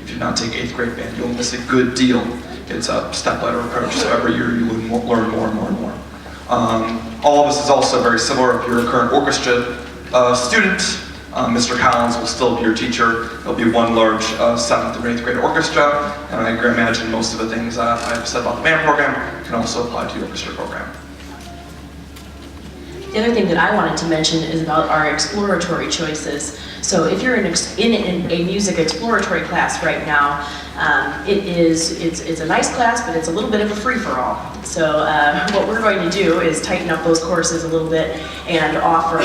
if you not take 8th grade band, you'll miss a good deal. It's a step-ladder approach, so every year you learn more and more and more and more. All of this is also very similar if you're a current orchestra student. Mr. Collins will still be your teacher. There'll be one large 7th and 8th grade orchestra, and I imagine most of the things I've said about the band program can also apply to the orchestra program. The other thing that I wanted to mention is about our exploratory choices. So if you're in a music exploratory class right now, it's a nice class, but it's a little bit of a free-for-all. So what we're going to do is tighten up those courses a little bit and offer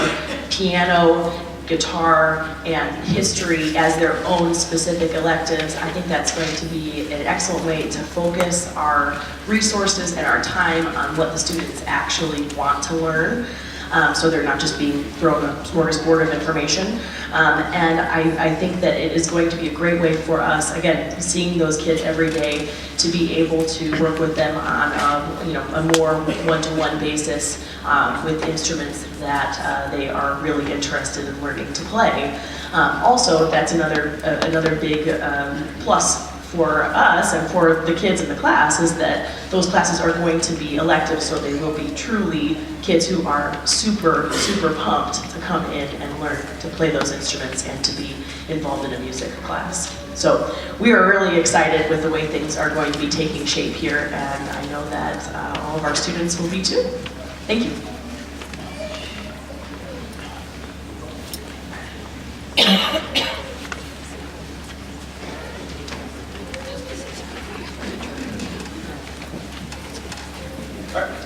piano, guitar, and history as their own specific electives. I think that's going to be an excellent way to focus our resources and our time on what the students actually want to learn. So they're not just being thrown a smorgasbord of information. And I think that it is going to be a great way for us, again, seeing those kids every day, to be able to work with them on a more one-to-one basis with instruments that they are really interested in learning to play. Also, that's another big plus for us and for the kids in the class, is that those classes are going to be elective, so they will be truly kids who are super pumped to come in and learn to play those instruments and to be involved in a music class. So we are really excited with the way things are going to be taking shape here, and I know that all of our students will be too. Thank you.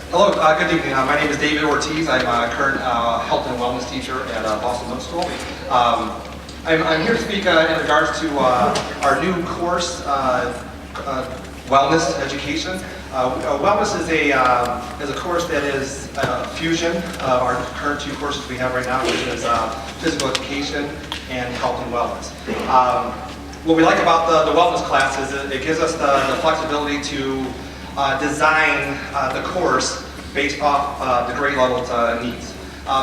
Hello, good evening. My name is David Ortiz. I'm a current health and wellness teacher at Boston Middle School. I'm here to speak in regards to our new course, Wellness Education. Wellness is a course that is a fusion of our current two courses we have right now, which is Physical Education and Health and Wellness. What we like about the wellness class is that it gives us the flexibility to design the course based off the grade level's needs.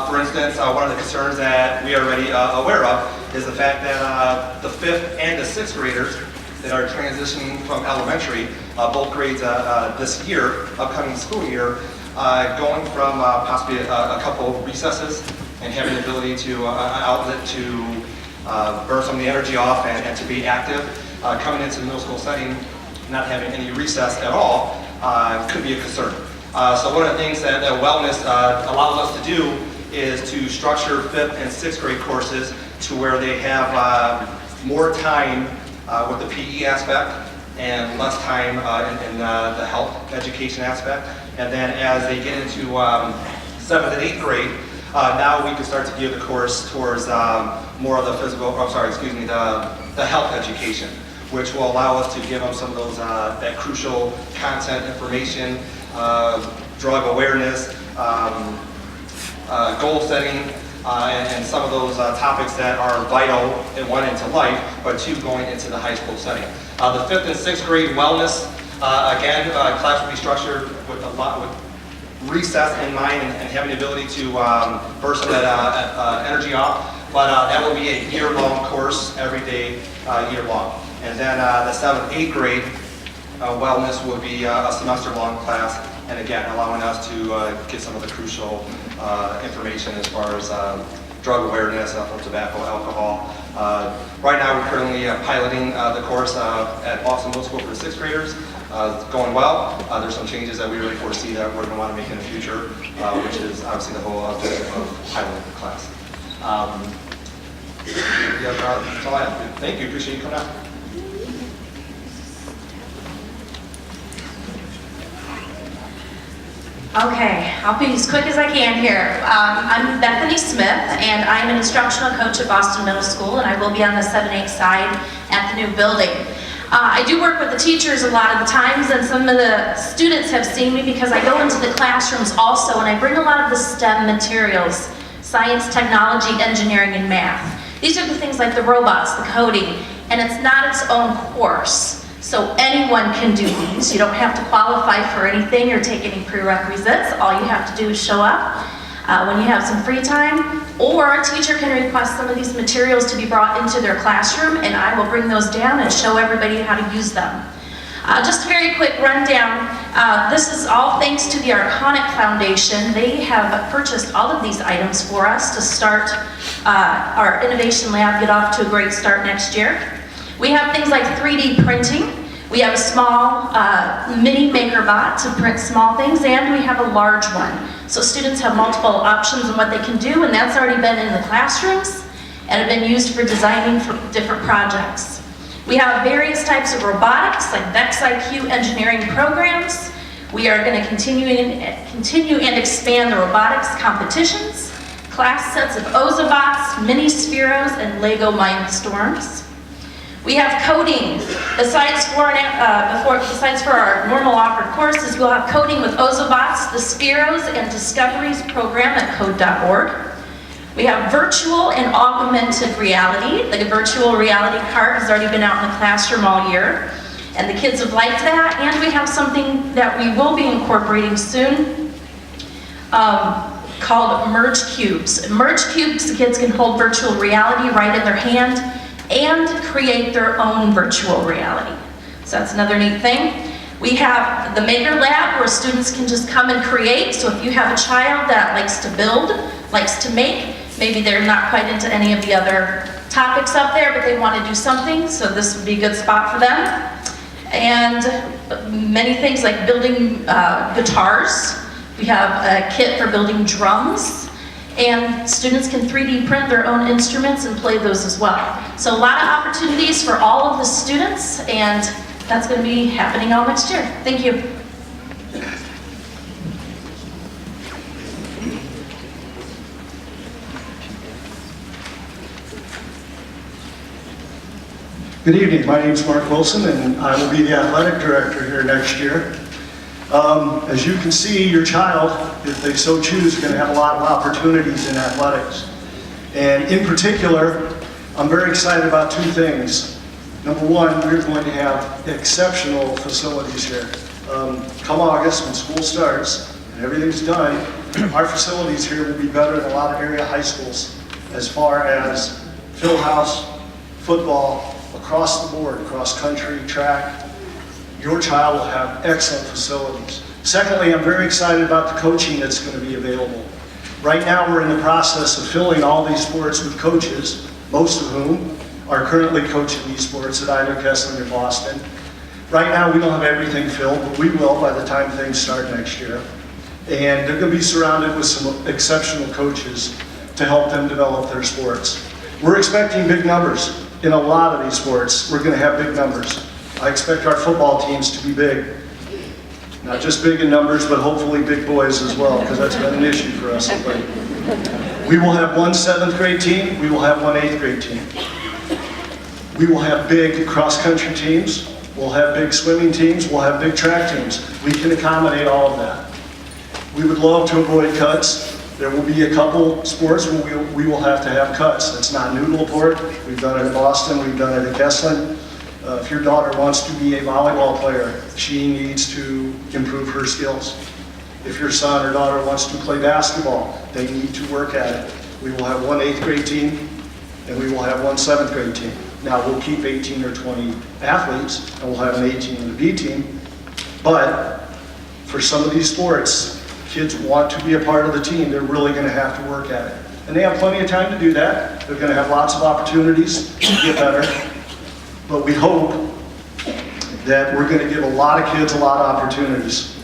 For instance, one of the concerns that we are already aware of is the fact that the 5th and the 6th graders that are transitioning from elementary, both grades this year, upcoming school year, going from possibly a couple recesses and having the ability to an outlet to burn some of the energy off and to be active, coming into the middle school setting, not having any recess at all, could be a concern. So one of the things that wellness allows us to do is to structure 5th and 6th grade courses to where they have more time with the PE aspect and less time in the health education aspect. And then as they get into 7th and 8th grade, now we can start to gear the course towards more of the the health education, which will allow us to give them some of those that crucial content information, drug awareness, goal setting, and some of those topics that are vital, one, into life, but two, going into the high school setting. The 5th and 6th grade wellness, again, class will be structured with recess in mind and having the ability to burst some of that energy off, but that will be a year-long course, every day, year-long. And then the 7th, 8th grade wellness will be a semester-long class, and again, allowing us to get some of the crucial information as far as drug awareness, from tobacco, alcohol. Right now, we're currently piloting the course at Boston Middle School for the 6th graders. It's going well. There's some changes that we really foresee that we're going to want to make in the future, which is obviously the whole objective of piloting the class. Yeah, that's all I have. Thank you. Appreciate you coming out. Okay, I'll be as quick as I can here. I'm Bethany Smith, and I'm an instructional coach at Boston Middle School, and I will be on the 7-8 side at the new building. I do work with the teachers a lot of the times, and some of the students have seen me because I go into the classrooms also, and I bring a lot of the STEM materials: science, technology, engineering, and math. These are the things like the robots, the coding, and it's not its own course. So anyone can do these. You don't have to qualify for anything or take any prerequisites. All you have to do is show up. when you have some free time, or a teacher can request some of these materials to be brought into their classroom, and I will bring those down and show everybody how to use them. Just a very quick rundown. This is all thanks to the Arconic Foundation. They have purchased all of these items for us to start our innovation lab, get off to a great start next year. We have things like 3D printing. We have a small mini MakerBot to print small things, and we have a large one. So students have multiple options on what they can do, and that's already been in the classrooms and have been used for designing for different projects. We have various types of robotics, like VEX IQ engineering programs. We are going to continue and expand the robotics competitions, class sets of Ozobots, mini Spheros, and Lego Mindstorms. We have coding. Besides for our normal offered courses, we'll have coding with Ozobots, the Spheros, and Discoveries program at code.org. We have virtual and augmented reality. The virtual reality cart has already been out in the classroom all year, and the kids have liked that. And we have something that we will be incorporating soon called Merge Cubes. Merge Cubes, the kids can hold virtual reality right in their hand and create their own virtual reality. So that's another neat thing. We have the Maker Lab, where students can just come and create. So if you have a child that likes to build, likes to make, maybe they're not quite into any of the other topics up there, but they want to do something, so this would be a good spot for them. And many things like building guitars. We have a kit for building drums, and students can 3D print their own instruments and play those as well. So a lot of opportunities for all of the students, and that's going to be happening all next year. Thank you. Good evening, my name is Mark Wilson, and I will be the athletic director here next year. As you can see, your child, if they so choose, is going to have a lot of opportunities in athletics. And in particular, I'm very excited about two things. Number one, we're going to have exceptional facilities here. Come August, when school starts and everything's done, our facilities here will be better than a lot of area high schools as far as field house, football, across the board, cross country, track. Your child will have excellent facilities. Secondly, I'm very excited about the coaching that's going to be available. Right now, we're in the process of filling all these sports with coaches, most of whom are currently coaching these sports at either Kessling or Boston. Right now, we don't have everything filled, but we will by the time things start next year. And they're going to be surrounded with some exceptional coaches to help them develop their sports. We're expecting big numbers. In a lot of these sports, we're going to have big numbers. I expect our football teams to be big. Not just big in numbers, but hopefully big boys as well, because that's been an issue for us of late. We will have one 7th grade team. We will have one 8th grade team. We will have big cross-country teams. We'll have big swimming teams. We'll have big track teams. We can accommodate all of that. We would love to avoid cuts. There will be a couple sports where we will have to have cuts. That's not new to LaPorte. We've done it at Boston. We've done it at Kessling. If your daughter wants to be a volleyball player, she needs to improve her skills. If your son or daughter wants to play basketball, they need to work at it. We will have one 8th grade team, and we will have one 7th grade team. Now, we'll keep 18 or 20 athletes, and we'll have an A team and a B team. But for some of these sports, kids want to be a part of the team. They're really going to have to work at it. And they have plenty of time to do that. They're going to have lots of opportunities to get better. But we hope that we're going to give a lot of kids a lot of opportunities.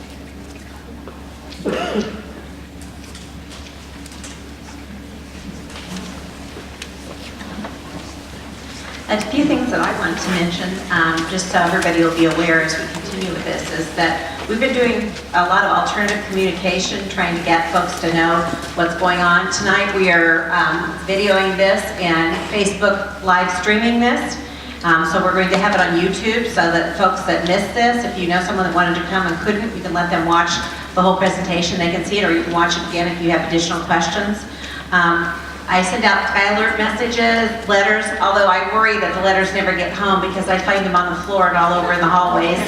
A few things that I want to mention, just so everybody will be aware as we continue with this, is that we've been doing a lot of alternative communication, trying to get folks to know what's going on. Tonight we are videoing this and Facebook live streaming this. So we're going to have it on YouTube so that folks that missed this, if you know someone that wanted to come and couldn't, you can let them watch the whole presentation. They can see it, or you can watch it again if you have additional questions. I send out alert messages, letters, although I worry that the letters never get home because I find them on the floor and all over in the hallways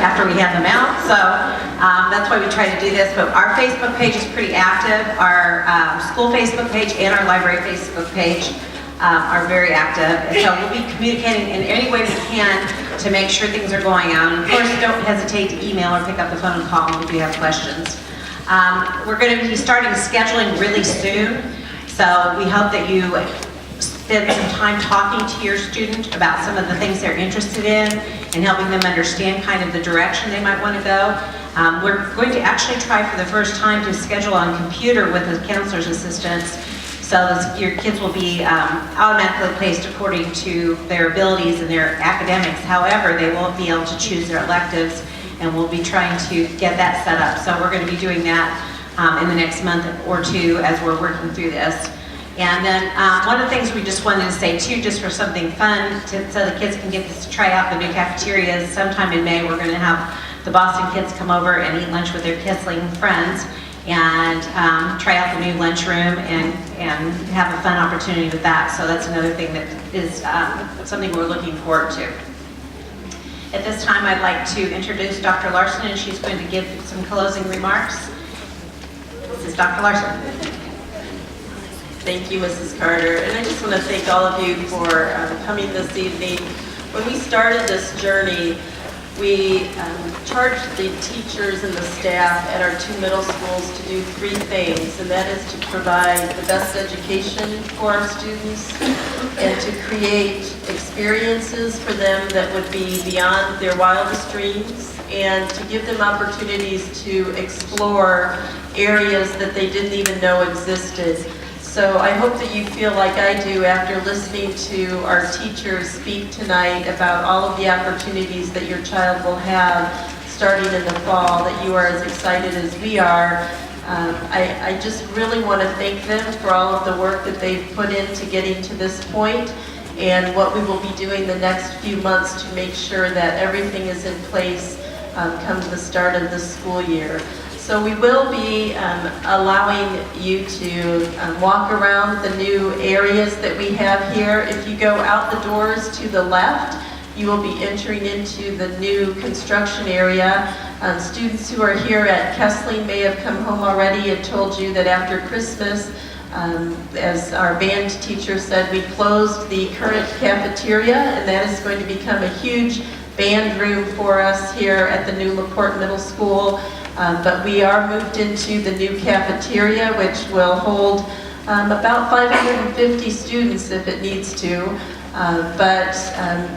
after we have them out. So that's why we try to do this. But our Facebook page is pretty active. Our school Facebook page and our library Facebook page are very active. And so we'll be communicating in any way we can to make sure things are going on. And of course, don't hesitate to email or pick up the phone and call if you have questions. We're going to be starting scheduling really soon. So we hope that you spend some time talking to your student about some of the things they're interested in and helping them understand kind of the direction they might want to go. We're going to actually try for the first time to schedule on computer with the counselor's assistants, so your kids will be automatically placed according to their abilities and their academics. However, they won't be able to choose their electives, and we'll be trying to get that set up. So we're going to be doing that in the next month or two as we're working through this. And then one of the things we just wanted to say too, just for something fun, so the kids can get to try out the new cafeterias. Sometime in May, we're going to have the Boston kids come over and eat lunch with their Kissling friends and try out the new lunchroom and have a fun opportunity with that. So that's another thing that is something we're looking forward to. At this time, I'd like to introduce Dr. Larson, and she's going to give some closing remarks. This is Dr. Larson. Thank you, Mrs. Carter. And I just want to thank all of you for coming this evening. When we started this journey, we charged the teachers and the staff at our 2 middle schools to do 3 things, and that is to provide the best education for our students and to create experiences for them that would be beyond their wildest dreams, and to give them opportunities to explore areas that they didn't even know existed. So I hope that you feel like I do after listening to our teachers speak tonight about all of the opportunities that your child will have starting in the fall, that you are as excited as we are. I just really want to thank them for all of the work that they've put into getting to this point, and what we will be doing the next few months to make sure that everything is in place come the start of the school year. So we will be allowing you to walk around the new areas that we have here. If you go out the doors to the left, you will be entering into the new construction area. Students who are here at Kessling may have come home already and told you that after Christmas, as our band teacher said, we closed the current cafeteria, and that is going to become a huge band room for us here at the new LaPorte Middle School. But we are moved into the new cafeteria, which will hold about 550 students if it needs to. But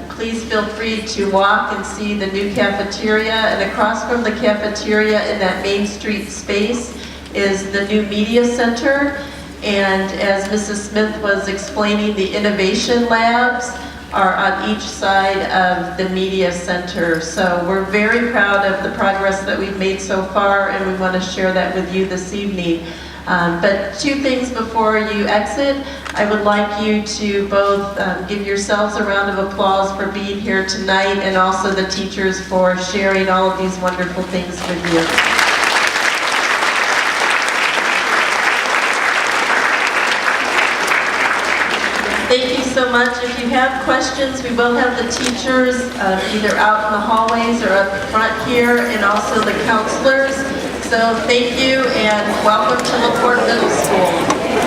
please feel free to walk and see the new cafeteria. And across from the cafeteria in that Main Street space is the new media center. And as Mrs. Smith was explaining, the innovation labs are on each side of the media center. So we're very proud of the progress that we've made so far, and we want to share that with you this evening. But 2 things before you exit. I would like you to both give yourselves a round of applause for being here tonight, and also the teachers for sharing all of these wonderful things with you. Thank you so much. If you have questions, we will have the teachers either out in the hallways or up front here, and also the counselors. So thank you, and welcome to LaPorte Middle School.